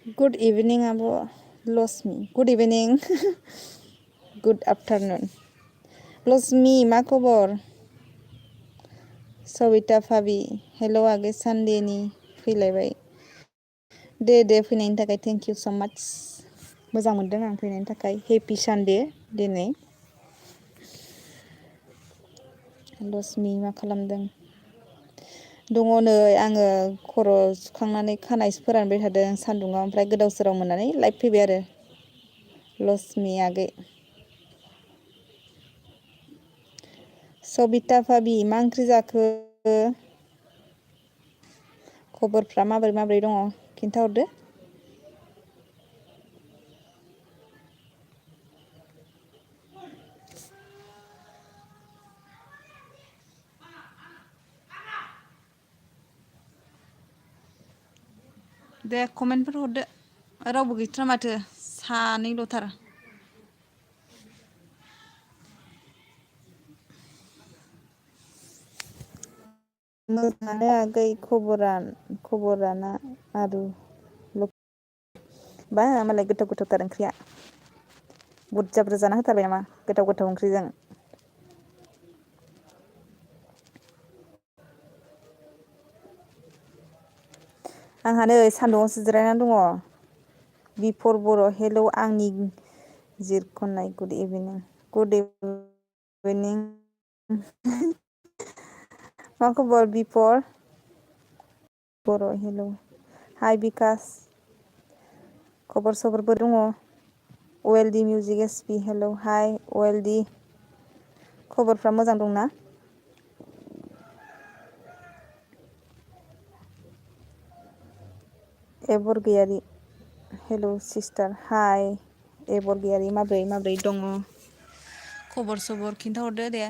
Good evening, Abo. Lost me. Good evening. Good afternoon. Lost me, मा खबर? सविता भाबी. Hello आगै सानडेनि फैलायबाय. दे फैनायनि थाखाय थेंक इउ स' माच. मोजां मोनदों आं फैनायनि थाखाय. हेपि सानडे दिनै. लस्ट मी मा खालामदों? दङ नै आङो खर' सुखांनानै खानाय फोरानबाय थादों सान्दुङाव ओमफ्राय गोदाव सोराव मोननानै लाइभ फैबाय आरो लस्ट मी आगै सबिता भाबि मा ओंख्रि जाखो खबरफ्रा माबोरै दङ खिन्थाहरदो दे कमेन्टफोर हरदो रावबो गैथ्रा माथो सानैल'थार मोजाङानो आगै खबराना आरु बा मालाय गोथाव गोथावथार ओंख्रिया बुरजा जाना होथारबाय नामा गोथाव ओंख्रिजों आंहा नै सान्दुङावसो जिरायनानै दङ बिफर बर' हेलौ आंनि जिरख'नाय गुड इभिनिं मा खबर बिफर बर' हेलौ हाय बिकास खबर सबर बोरै दङ वेलडि मिउजिक एसपि हेलौ हाय वेलडि खबरफ्रा मोजां दंना एबरगयारि हेलौ सिस्टार हाय एबरगयारि माब्रै दङ खबर सबर खिन्थाहरदो दे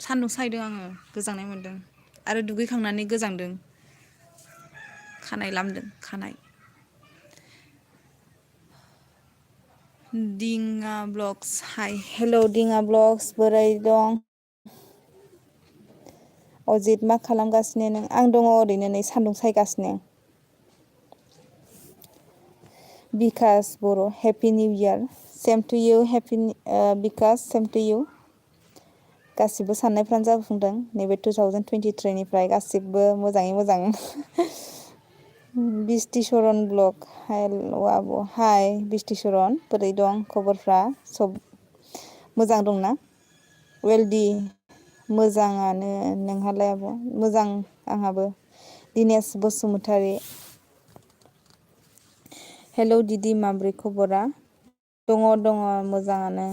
सान्दुं सायदों आङो गोजांनाय मोन्दों आरो दुगैखांनानै गोजांदों खानाय लामदों खानाय दिङा ब्लग्स हाय हेलौ दिङा ब्लग्स बोरै दं अजित मा खालामगासिनो नों आं दङ ओरैनो नै सान्दुं सायगासिनो बिकास बर' happy new year same to you Bikash same to you गासिबो साननायफ्रानो जाफुंदों नैबे 2023निफ्राय गासिबो मोजाङै मोजां बिस्थिचरन ब्लग हेल' आब' हाय बिस्थिचरन बोरै दं खबरफ्रा सब मोजां दंना वेलडि मोजाङानो नोंहालाय आब' मोजां आंहाबो दिनेश बसुमतारी हेलौ दिदि माब्रै खबरा दङ मोजाङानो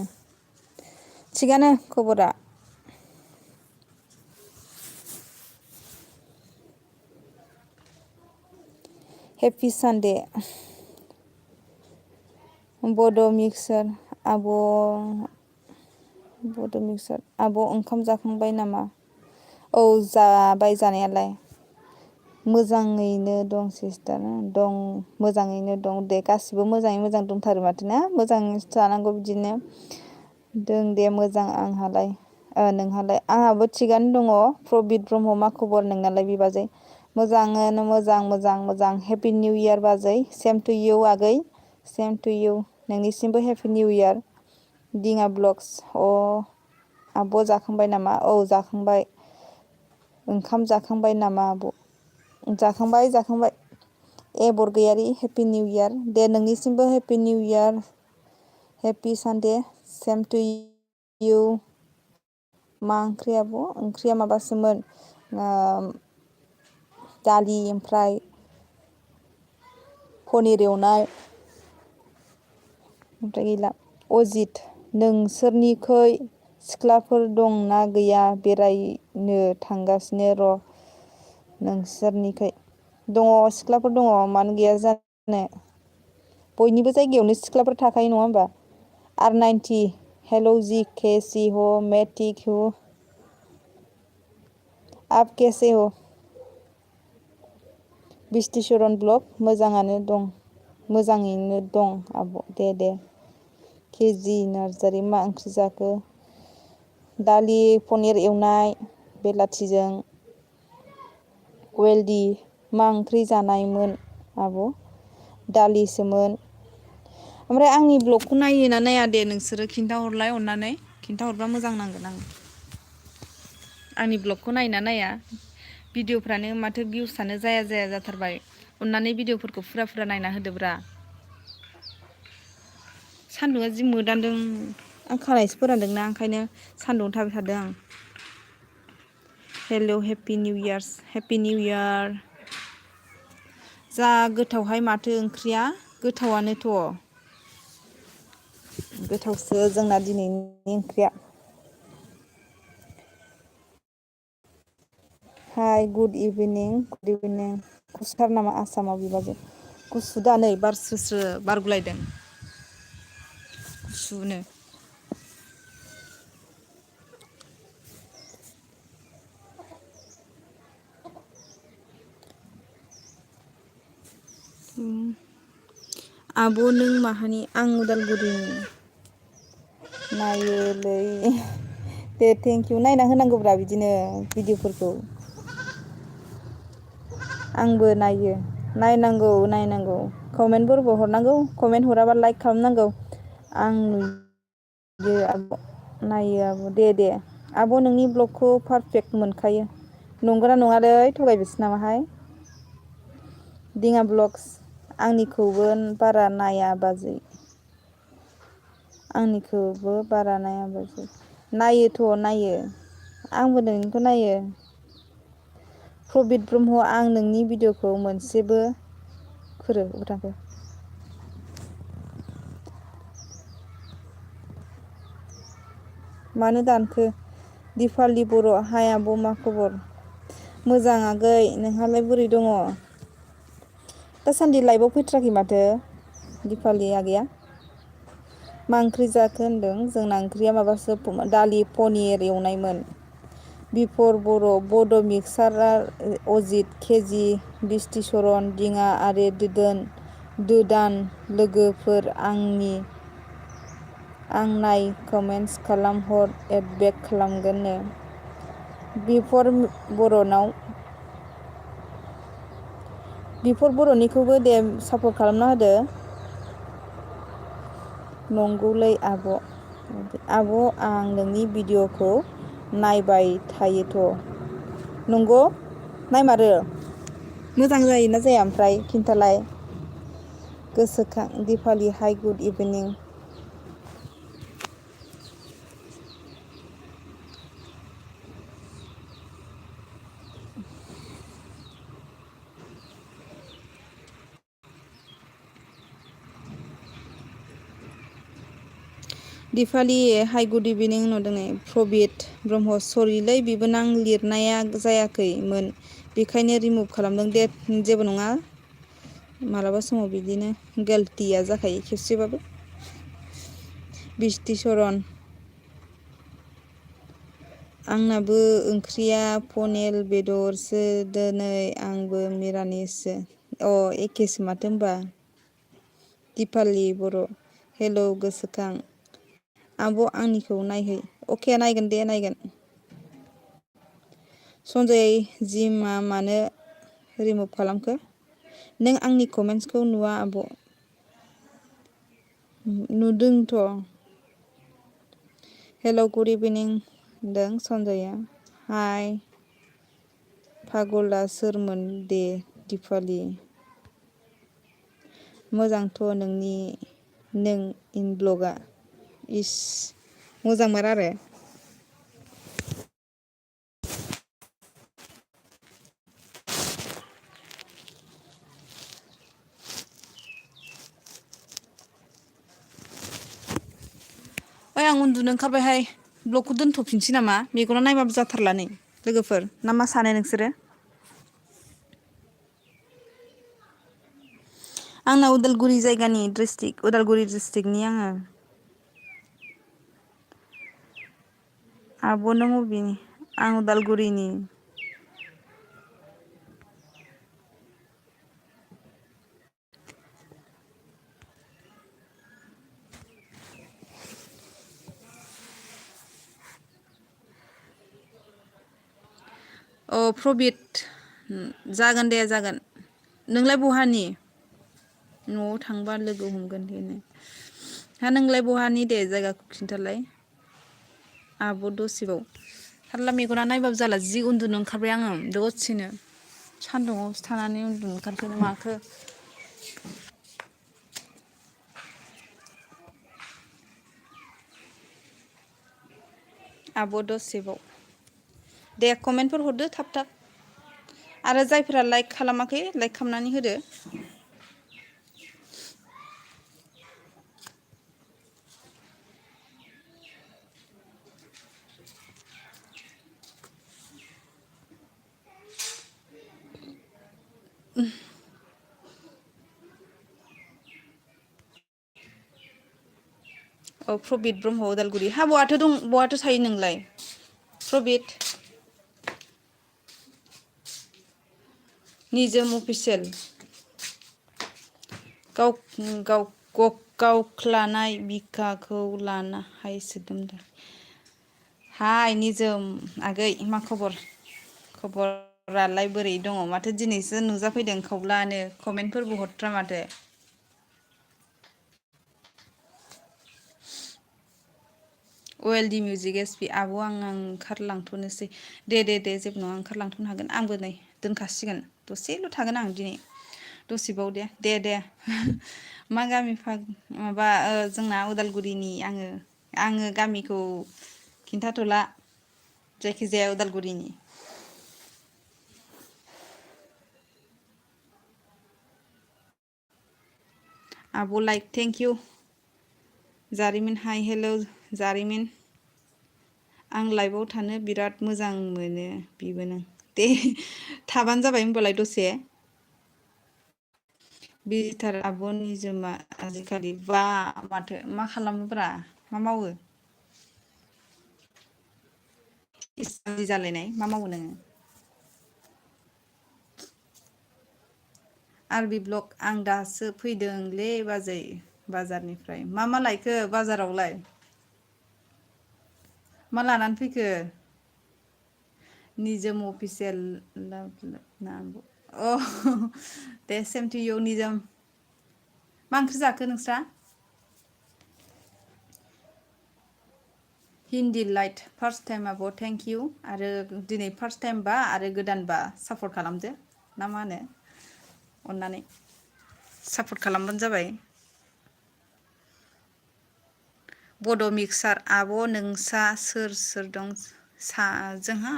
थिगानो खबरा हेपि सानडे बड' मिक्सार आब' ओंखाम जाखांबाय नामा औ जाबाय जानायालाय मोजाङैनो दं सिस्टार दं मोजाङैनो दं दे गासिबो मोजाङै मोजां दंथारो माथो ना मोजां जानांगौ बिदिनो दं दे मोजां नोंहालाय आंहाबो थिगानो दङ प्रबित ब्रह्म मा खबर नोंनालाय बिबाजै मोजाङानो मोजां हेपि निउ इयार बाजै सेम टु इउ आगै सेम टु इउ नोंनिसिमबो हेपि निउ इयार दिङा ब्लग्स आब' जाखांबाय नामा औ जाखांबाय ओंखाम जाखांबाय नामा आब' जाखांबाय बरगयारि हेपि निउ इयार दे नोंनिसिमबो happy new year happy Sunday same to you मा ओंख्रि आब' ओंख्रिया माबासोमोन दालि ओमफ्राय पनिर एवनाय ओमफ्राय गैला अजित नोंसोरनिखै सिख्लाफोर दंना गैया बेरायनो थांगासिनो र' नोंसोरनिखै दङ सिख्लाफोर दङ मानो गैया जानो बयनिबो जायगायावनो सिख्लाफोर थाखायो नङा होमबा R90 हेलौ जी कैसी हो मैं ठीक हूँ आप कैसे हो बिस्थिचरन ब्लग मोजाङैनो दं आब' दे केजि नार्जारि मा ओंख्रि जाखो दालि पनिर एवनाय बेलाथिजों वेलदि मा ओंख्रि जानायमोन आब'? दालिसोमोन। ओमफ्राय आंनि ब्लगखौ नायोना नाया दे नोंसोरो खिन्थाहरलाय अननानै खिन्थाहरबा मोजां नांगोन आं। आंनि ब्लगखौ नायोना नाया भिडिअफ्रानो माथो भिउसआनो जाया जाया जाथारबाय। अननानै भिडिअफोरखौ फुरा फुरा नायना होदोब्रा। सान्दुंआ जि मोदानदों आं खानायसो फोरानदोंना ओंखायनो सान्दुंआव थाबाय थादों आं। Hello' happy new years happy new year. जा गोथावहाय माथो ओंख्रिया गोथावानोथ'। गोथावसो जोंना दिनैनि ओंख्रिया। हाय गुड इभिनिं गुसुथार नामा आसामाव बेबादि गुसु दा नै बार स्रो स्रो बारगुलायदों गुसुनो। आब' नों माहानि? आं उदालगुरिनि। नायोलै दे थेंकिउ नायना होनांगौब्रा बिदिनो भिडिअफोरखौ। आंबो नायो नायनांगौ नायनांगौ कमेन्टफोरबो हरनांगौ कमेन्ट हराबा लाइक खालामनांगौ। आं नुयो आब' नायो आब' दे आब' नोंनि ब्लगखौ पारफेक्ट मोनखायो। नंगौना नङालै थगायबोसै नामाहाय? दिङा ब्लग्स आंनिखौबो बारा नाया बाजै। आंनिखौबो बारा नाया बाजै। नायोथ' नायो आंबो नोंनिखौ नायो। प्रबित ब्रह्म आं नोंनि भिडिअखौ मोनसेबो मानो दानखो? दिपालि बर' हाय आब' मा खबर? मोजां आगै नोंहालाय बोरै दङ? दासान्दि लाइभआव फैथ्राखै माथो दिपालि आगैया? मा ओंख्रि जाखो होनदों? जोंना ओंख्रिया माबासो दालि पनिर एवनायमोन। बिपर बर' बड' मिक्सारार अजित केजि बिस्थिचरन दिङा आरो दोदान लोगोफोर आं नाय कमेन्टस खालामहर एडबेक खालामगोननो। बिफर बर'निखौबो दे सापर्ट खालामना होदो। नंगौलै आब'। आब' आं नोंनि भिडिअखौ नायबाय थायोथ'। नंगौ नायमारो? मोजां जायोना जाया ओमफ्राय खिन्थालाय? गोसोखां दिपालि हाय गुड इभिनिं। दिपालि हाय गुड इभिनिं नुदों नै प्रबित ब्रह्म सरिलै बिबोनां लिरनाया जायाखैमोन बेखायनो रिमुभ खालामदों दे जेबो नङा मालाबा समाव बिदिनो गलतिया जाखायो खेबसेबाबो। बिस्थिचरन आंनाबो ओंख्रिया पनेल बेदरसो दोनै आंबो मिरानिससो। एखेसो माथो होमबा। दिपालि बर' हेलौ गोसोखां आब' आंनिखौ नायहै। अके नायगोन दे नायगोन। सनजय जिमा मानो रिमुभ खालामखो? नों आंनि कमेन्टसखौ नुवा आब'? नुदोंथ'। हेल' गुड इभिनिं होनदों सनजयआ। हाय पागला सोरमोन दे दिपालि? मोजांथ' नों इन ब्लगआ। इस मोजांमार आरो। ओइ आं उन्दुनो ओंखारबायहाय ब्लगखौ दोनथ'फिनसै नामा? मेगना नायबाबो जाथारला नै लोगोफोर ना मा सानो नोंसोरो? आंना उदालगुरि जायगानि उदालगुरि डिस्ट्रिक्टनि आङो। आब' नों अबेनि? आं उदालगुरिनि। प्रबित जागोन दे जागोन। नोंलाय बहानि? न'आव थांबा लोगो हमगोन दे नो। हा नोंलाय बहानि दे जायगाखौ खिन्थालाय। आब' दसेबाव। थारला मेगना नायबाबो जाला जि उन्दुनो ओंखारबाय आङो दसेनो। सान्दुङावसो थानानै उन्दुनो ओंखारखो ना माखो। आब' दसेबाव। दे कमेन्टफोर हरदो थाब थाब। आरो जायफोरा लाइक खालामाखै लाइक खालामनानै होदो। औ प्रबित ब्रह्म उदालगुरि। हा बहाथो दं बहाथो थायो नोंलाय? प्रबित निजोम अफिसियेल। गावख्लानाय बिखाखौ लाना हाय सोदोमस्रि। हाय निजोम आगै मा खबर? खबरालाय बोरै दङ माथो दिनैसो नुजाफैदों खौब्लानो कमेन्टफोरबो हरथ्रा माथो। अवेल डि मिउजिक एस पि आब' आं ओंखारलांथ'नोसै। दे जेबो नङा ओंखारलांथ'नो हागोन आंबो नै दोनखासिगोन दसेल' थागोन आं दिनै। दसेबाव दे। मा गामि माबा जोंना उदालगुरिनि आङो गामिखौ खिन्थाथ'ला जायखिजाया उदालगुरिनि। आब' लाइक थेंक इउ। जारिमिन हाय हेलौ जारिमिन। आं लाइभआव थानो बिराद मोजां मोनो बिबो नों। दे थाबानो जाबाय होनबालाय दसे। बिजिथार आब' निजोमा आजिखालि बा माथो मा खालामोब्रा मा मावो? जालायनाय मा मावो नोङो? आर बि ब्लक आं दासो फैदोंलै बाजै बाजारनिफ्राय। मा लायखो बाजारावलाय? मा लानानै फैखो? निजोम official O Day same to U निजोम। मा ओंख्रि जाखो नोंस्रा? हिन्दी लाइट फार्स्ट टाइम आब' थेंक इउ आरो दिनै फार्स्ट टाइमबा आरो गोदानबा सापर्ट खालामदो ना मा होनो अननानै सापर्ट खालामबानो जाबाय। बड' मिक्सार आब' नोंसा सोर सोर दं? जोंहा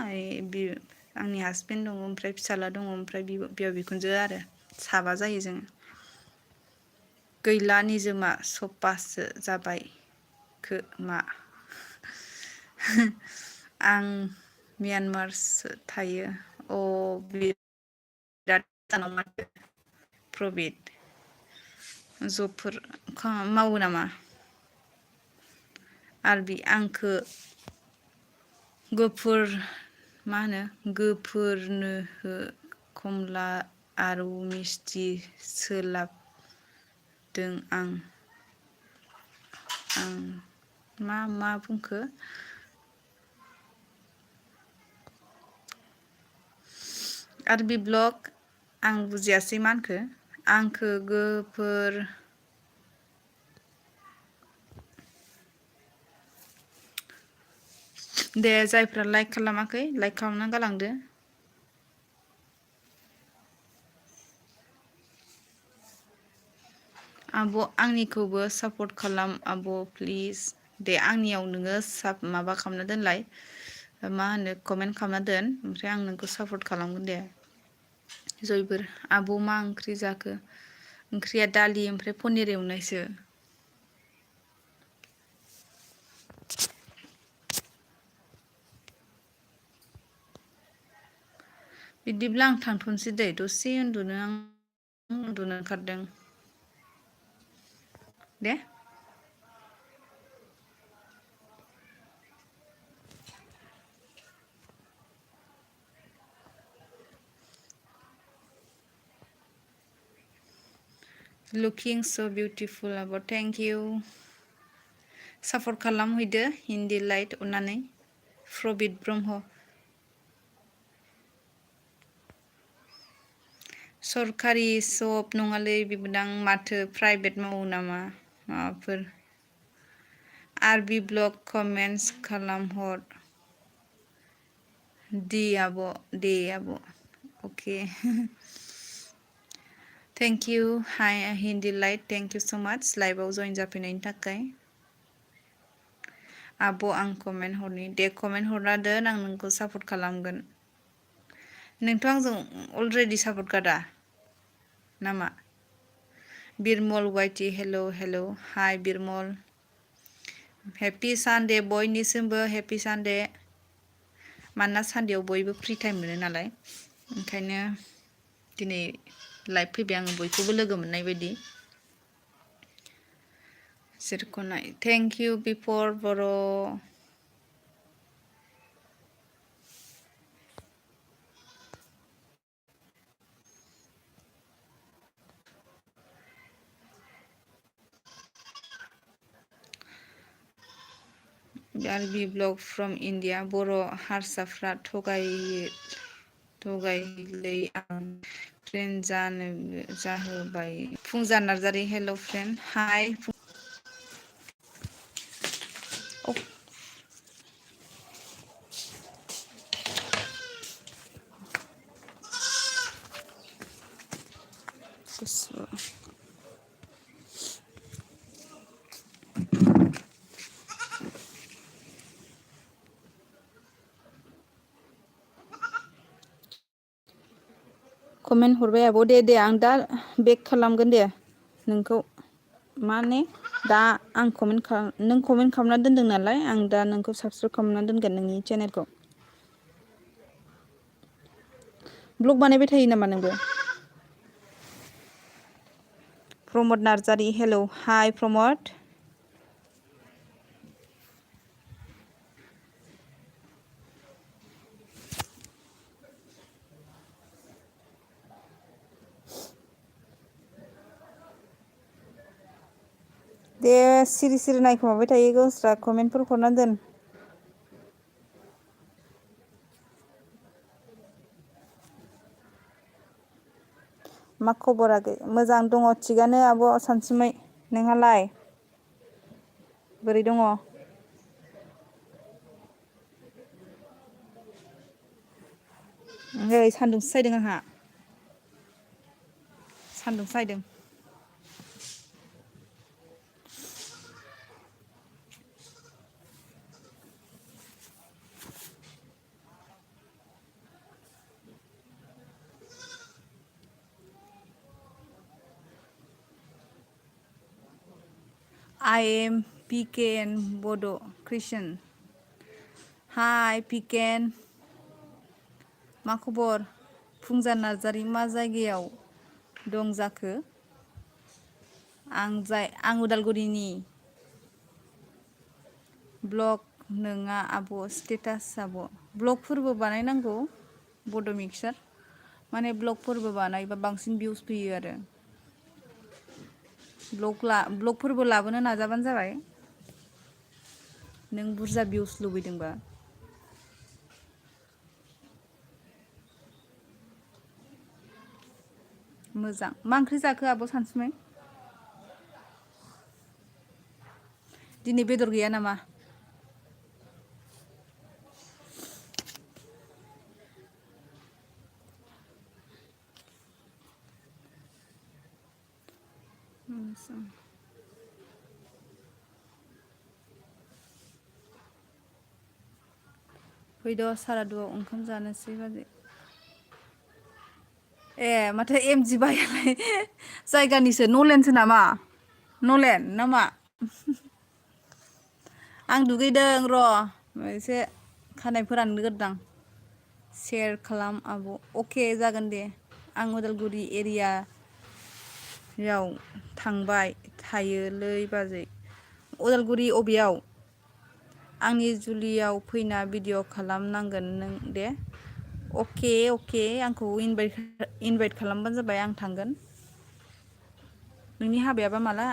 आंनि हासबेन्ड दङ ओमफ्राय फिसाला दङ ओमफ्राय बिहाव बिखुनजो आरो साबा जायो जोङो। गैला निजोमा सफासो जाबाय खोमा। आं म्यानमारसो थायो। अ बिराद गोजानाव माथो प्रबित। जबफोर मावो नामा? आरबि आंखो गुफुर मा होनो गोफोरनो हो कमला आरु मिस्थि सोलाबदों आं मा बुंखो? आर बि ब्लक आं बुजियासै मा होनखो? आंखो गोफोर दे जायफ्रा लाइक खालामाखै लाइक खालामना गालांदो। आब' आंनिखौबो सापर्ट खालाम आब' प्लिज। दे आंनियाव नोङो माबा खालामना दोनलाय मा होनो कमेन्ट खालामना दोन ओमफ्राय आं नोंखौ सापर्ट खालामगोन दे। जयबोर आब' मा ओंख्रि जाखो? ओंख्रिया दालि ओमफ्राय पनिर एवनायसो। बिदिब्ला आं थांथ'नोसै दै दसे आं उन्दुनो ओंखारदों दे। लुकिं स' बिउटिफुल आब' थेंक इउ। सापर्ट खालामहैदो हिन्दी लाइट अननानै प्रबित ब्रह्म। सरकारि जब नङालै बिबोदां माथो प्राइभेट मावो नामा माबाफोर आरबि ब्लग कमेन्टस खालामहर दे आब' अके थेंक इउ हाय हिन्दी लाइट थेंक इउ स' माच लाइभआव जइन जाफैनायनि थाखाय आब' आं कमेन्ट हरनि दे कमेन्ट हरना दोन आं नोंखौ सापर्ट खालामगोन नोंथ' आंजों अलरेडि सापर्ट खादा नामा बिरमल वाइटि हेल' हाय Biramal happy Sunday बयनिसिमबो happy Sunday मानोना सानडेआव बयबो फ्रि टाइम मोनो नालाय ओंखायनो दिनै लाइभ फैबाय आङो बयखौबो लोगो मोननाय बायदि सिरख'नाय थेंक इउ बिफर बर' आरबि ब्लग फ्रम इण्डिया बर' हारसाफ्रा थगायलै आं फ्रेन्ड जाहोबाय Phunja Narzary hello' friend hi comment हरबाय आब' दे आं दा बेक खालामगोन दे नोंखौ माने दा आं नों कमेन्ट खालामना दोनदों नालाय आं दा नोंखौ साबसक्राइब खालामना दोनगोन नोंनि चेनेलखौ ब्लग बानायबाय थायो नामा नोंबो प्रमद नार्जारि हेल' हाय प्रमद दे सिरि नायखोमाबाय थायो गावस्रा कमेन्टफोर हरना दोन मा खबर आगै मोजां दङ थिगानो आब' सानसुमै नोंहालाय बोरै दङ नै सान्दुंसो सायदों आंहा सान्दुं सायदों I am PKN Bodo Christian हाय पिकेन मा खबर फुंजा नार्जारि मा जायगायाव दं जाखो आं उदालगुरिनि ब्लग नङा आब' स्टेटास आब' ब्लगफोरबो बानायनांगौ बड' मिक्सार माने ब्लगफोरबो बानायबा बांसिन भिउस फैयो आरो ब्लगफोरबो लाबोनो नाजाबानो जाबाय नों बुरजा भिउस लुबैदोंबा मोजां मा ओंख्रि जाखो आब' सानसुमै दिनै बेदर गैया नामा फैद' सारादुआव ओंखाम जानोसै बाजै ए माथो एमजि बायालाय जायगानिसो नलेनसो नामा नलेन नामा आं दुगैदों र' एसे खानाय फोरानग्रोदां सेयार खालाम आब' अके जागोन दे आं उदालगुरि एरियायाव थांबाय थायोलै बाजै उदालगुरि अबेयाव आंनि जुलियाव फैना भिडिअ' खालामनांगोन नों दे अके आंखौ इनभाइट खालामबानो जाबाय आं थांगोन नोंनि हाबायाबा माला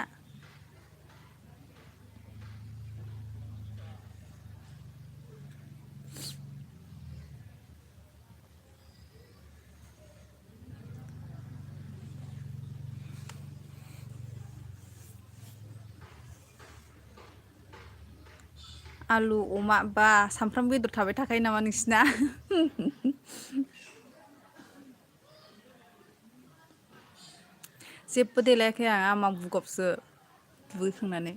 आलु अमा बा सामफ्राम बेदर थाबाय थाखायो नामा नोंसिना? जेबो देलायाखै आं आमा बुगबसो दुगैखांनानै।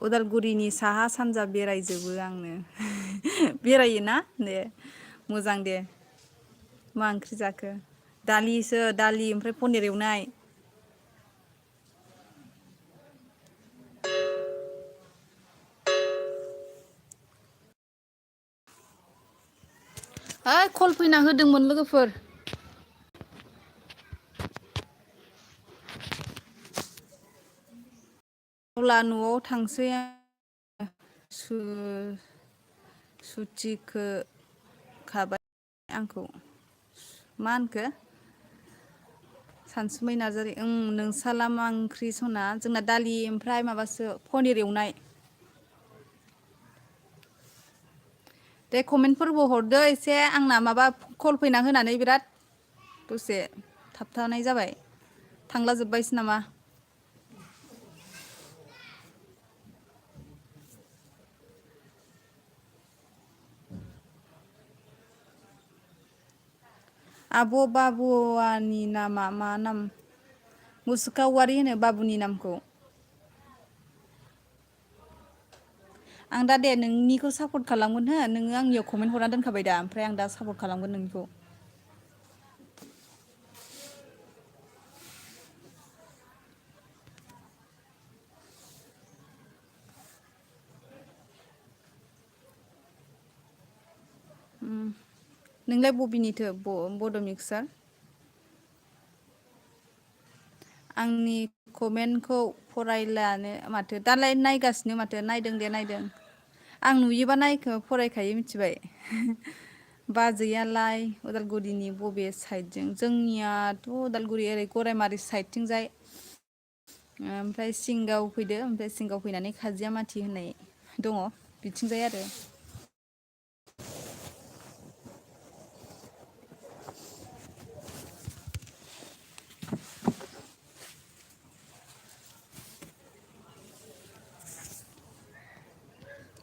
उदालगुरिनि साहा सानजा बेरायजोबो आंनो। बेरायोना दे मोजां दे। मा ओंख्रि जाखो? दालिसो दालि ओमफ्राय पनिर एवनाय। ओइ कल फैना होदोंमोन लोगोफोर। अब्ला न'आव थांसै आं सुथिखो खाबाय आंखौ मा होनखो? सानसुमै नार्जारि नोंसाला मा ओंख्रि सना? जोंना दालि ओमफ्राय माबासो पनिर एवनाय। दे कमेन्टफोरबो हरदो एसे आंना माबा कल फैना होनानै बिराद दसे थाबथानाय जाबाय थांला जोब्बायसो नामा? आब' बाबुआनि नामा मा नाम? मुसुखा औवारि होनो बाबुनि नामखौ। आं दा दे नोंनिखौ सापर्ट खालामगोन हो नोङो आंनियाव कमेन्ट हरना दोनखाबाय दा ओमफ्राय आं दा सापर्ट खालामगोन नोंनिखौ। नोंलाय बबेनिथो बड' मिक्सार? आंनि कमेन्टखौ फरायलानो माथो दालाय नायगासिनो माथो नायदों दे नायदों। आं नुयोबा फरायखायो मिथिबाय। बाजैयालाय उदालगुरिनि बबे साइडजों? जोंनियाथ' उदालगुरि ओरै गराइमारि साइडथिंजाय। ओमफ्राय सिंगाव फैदो ओमफ्राय सिंगाव फैनानै खाजियामाथि होननाय दङ बिथिंजाय आरो।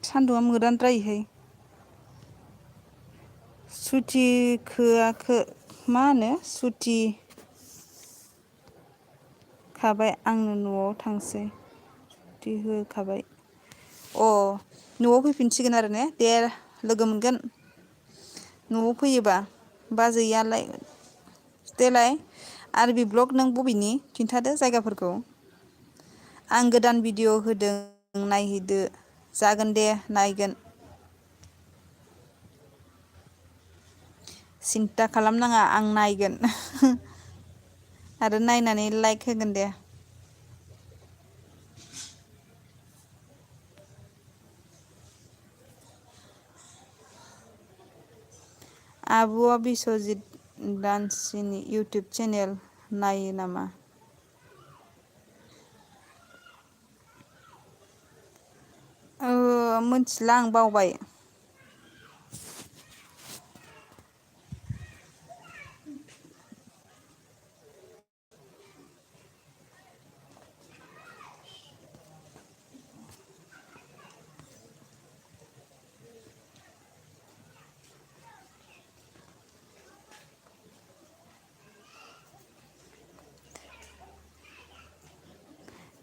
सान्दुंआ मोदानद्रायोहाय। सुथिखोआखो मा होनो सुथि खाबाय आंनो न'आव थांसै सुथि होखाबाय। अ न'आव फैफिनसिगोन आरो ने दे लोगो मोनगोन। न'आव फैयोबा बाजैयालाय देलाय आर बि ब्लग नों बबेनि खिन्थादो जायगाफोरखौ। आं गोदान भिडिअ होदों नायहैदो। जागोन दे नायगोन। सिन्था खालामनाङा आं नायगोन आरो नायनानै लाइक होगोन दे। आब'आ बिस्वजित दान्सिनि इउटुब चेनेल नायो नामा? मिथिला आं बावबाय।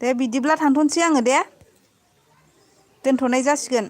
दे बिदिब्ला थांथ'नोसै आङो दे दोनथ'नाय जासिगोन।